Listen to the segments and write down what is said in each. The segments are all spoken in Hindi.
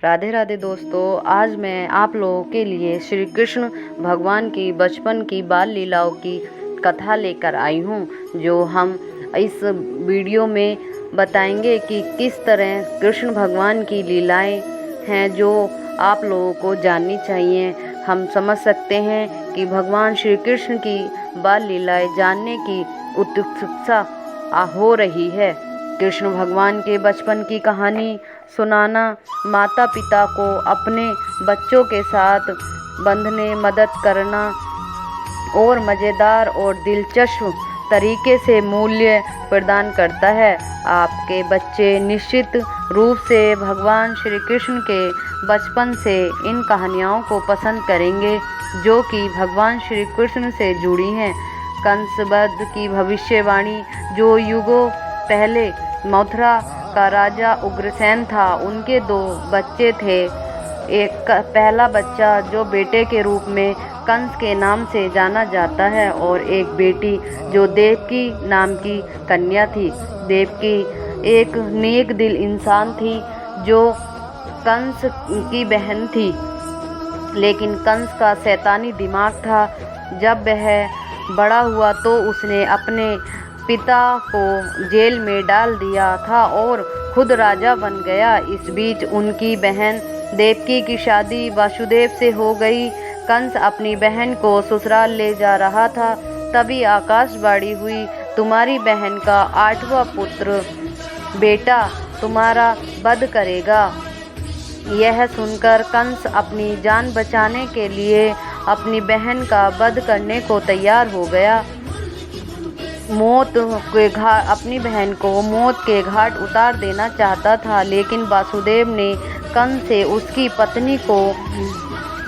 राधे राधे दोस्तों, आज मैं आप लोगों के लिए श्री कृष्ण भगवान की बचपन की बाल लीलाओं की कथा लेकर आई हूँ, जो हम इस वीडियो में बताएंगे कि किस तरह कृष्ण भगवान की लीलाएं हैं जो आप लोगों को जाननी चाहिए। हम समझ सकते हैं कि भगवान श्री कृष्ण की बाल लीलाएं जानने की उत्सुकता हो रही है। कृष्ण भगवान के बचपन की कहानी सुनाना माता पिता को अपने बच्चों के साथ बंधने मदद करना और मज़ेदार और दिलचस्प तरीके से मूल्य प्रदान करता है। आपके बच्चे निश्चित रूप से भगवान श्री कृष्ण के बचपन से इन कहानियों को पसंद करेंगे जो कि भगवान श्री कृष्ण से जुड़ी हैं। कंसबद्ध की भविष्यवाणी, जो युगों पहले मथुरा का राजा उग्रसेन था, उनके 2 बच्चे थे। एक पहला बच्चा जो बेटे के रूप में कंस के नाम से जाना जाता है और एक बेटी जो देवकी नाम की कन्या थी। देवकी एक नेक दिल इंसान थी जो कंस की बहन थी, लेकिन कंस का शैतानी दिमाग था। जब वह बड़ा हुआ तो उसने अपने पिता को जेल में डाल दिया था और खुद राजा बन गया। इस बीच उनकी बहन देवकी की शादी वासुदेव से हो गई। कंस अपनी बहन को ससुराल ले जा रहा था, तभी आकाशवाणी हुई, तुम्हारी बहन का 8वां पुत्र बेटा तुम्हारा वध करेगा। यह सुनकर कंस अपनी जान बचाने के लिए अपनी बहन का वध करने को तैयार हो गया। अपनी बहन को मौत के घाट उतार देना चाहता था, लेकिन वासुदेव ने कंस से उसकी पत्नी को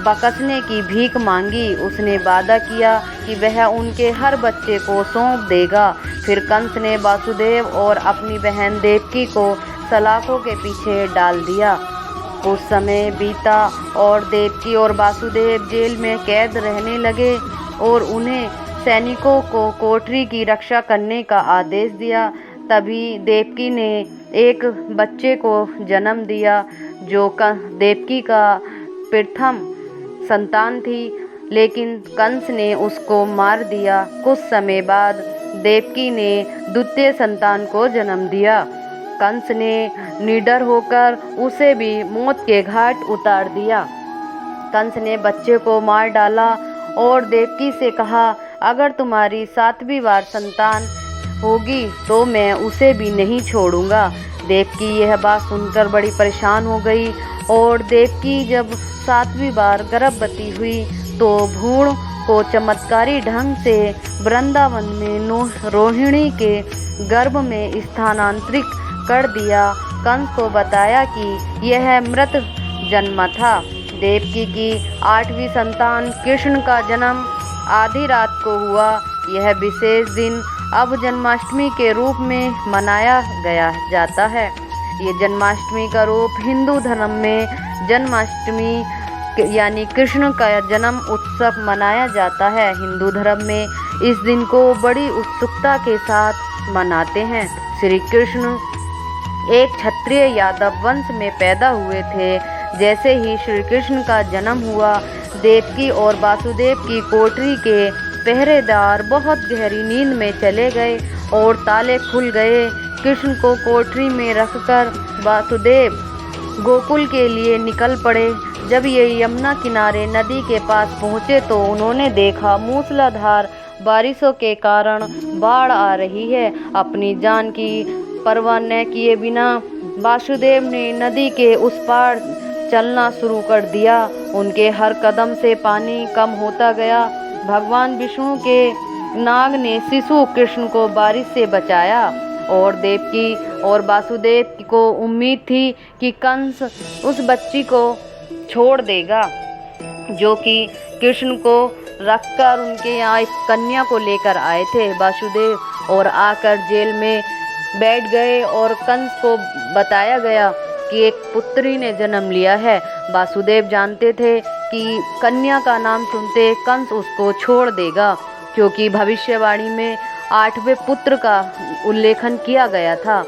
बख्शने की भीख मांगी। उसने वादा किया कि वह उनके हर बच्चे को सौंप देगा। फिर कंस ने वासुदेव और अपनी बहन देवकी को सलाखों के पीछे डाल दिया। कुछ समय बीता और देवकी और वासुदेव जेल में कैद रहने लगे और उन्हें सैनिकों को कोठरी की रक्षा करने का आदेश दिया। तभी देवकी ने एक बच्चे को जन्म दिया जो देवकी का प्रथम संतान थी, लेकिन कंस ने उसको मार दिया। कुछ समय बाद देवकी ने द्वितीय संतान को जन्म दिया। कंस ने निडर होकर उसे भी मौत के घाट उतार दिया। कंस ने बच्चे को मार डाला और देवकी से कहा, अगर तुम्हारी 7वीं बार संतान होगी तो मैं उसे भी नहीं छोड़ूंगा। देवकी यह बात सुनकर बड़ी परेशान हो गई और देवकी जब 7वीं बार गर्भवती हुई तो भ्रूण को चमत्कारी ढंग से वृंदावन में रोहिणी के गर्भ में स्थानांतरित कर दिया। कंस को बताया कि यह मृत जन्म था। देवकी की 8वीं संतान कृष्ण का जन्म आधी रात को हुआ। यह विशेष दिन अब जन्माष्टमी के रूप में मनाया गया जाता है। ये जन्माष्टमी का रूप हिंदू धर्म में जन्माष्टमी यानी कृष्ण का जन्म उत्सव मनाया जाता है। हिंदू धर्म में इस दिन को बड़ी उत्सुकता के साथ मनाते हैं। श्री कृष्ण एक क्षत्रिय यादव वंश में पैदा हुए थे। जैसे ही श्री कृष्ण का जन्म हुआ, देवकी और वासुदेव की कोठरी के पहरेदार बहुत गहरी नींद में चले गए और ताले खुल गए। कृष्ण को कोठरी में रखकर वासुदेव गोकुल के लिए निकल पड़े। जब ये यमुना किनारे नदी के पास पहुँचे तो उन्होंने देखा मूसलाधार बारिशों के कारण बाढ़ आ रही है। अपनी जान की परवाह न किए बिना वासुदेव ने नदी के उस पार चलना शुरू कर दिया। उनके हर कदम से पानी कम होता गया। भगवान विष्णु के नाग ने शिशु कृष्ण को बारिश से बचाया और देवकी और वासुदेव को उम्मीद थी कि कंस उस बच्ची को छोड़ देगा जो कि कृष्ण को रखकर उनके यहाँ एक कन्या को लेकर आए थे। वासुदेव और आकर जेल में बैठ गए और कंस को बताया गया कि एक पुत्री ने जन्म लिया है। वासुदेव जानते थे कि कन्या का नाम सुनते कंस उसको छोड़ देगा, क्योंकि भविष्यवाणी में 8वें पुत्र का उल्लेखन किया गया था।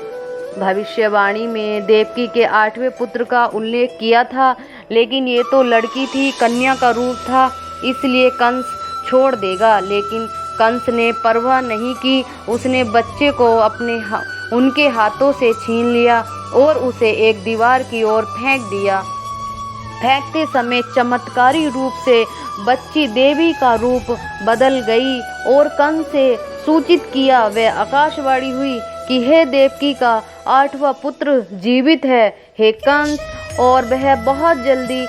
भविष्यवाणी में देवकी के 8वें पुत्र का उल्लेख किया था, लेकिन ये तो लड़की थी, कन्या का रूप था, इसलिए कंस छोड़ देगा। लेकिन कंस ने परवाह नहीं की, उसने बच्चे को उनके हाथों से छीन लिया और उसे एक दीवार की ओर फेंक दिया। फेंकते समय चमत्कारी रूप से बच्ची देवी का रूप बदल गई और कंस से सूचित किया, वह आकाशवाणी हुई कि हे देवकी का 8वां पुत्र जीवित है, हे कंस, और वह बहुत जल्दी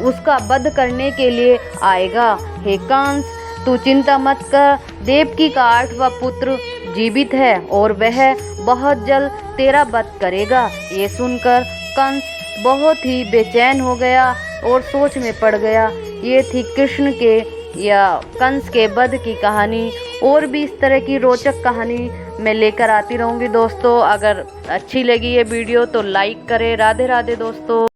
उसका वध करने के लिए आएगा। हे कंस, तू चिंता मत कर, देवकी का 8वां पुत्र जीवित है और वह बहुत जल्द तेरा वध करेगा। ये सुनकर कंस बहुत ही बेचैन हो गया और सोच में पड़ गया। ये थी कृष्ण के या कंस के वध की कहानी। और भी इस तरह की रोचक कहानी मैं लेकर आती रहूँगी दोस्तों। अगर अच्छी लगी ये वीडियो तो लाइक करें। राधे राधे दोस्तों।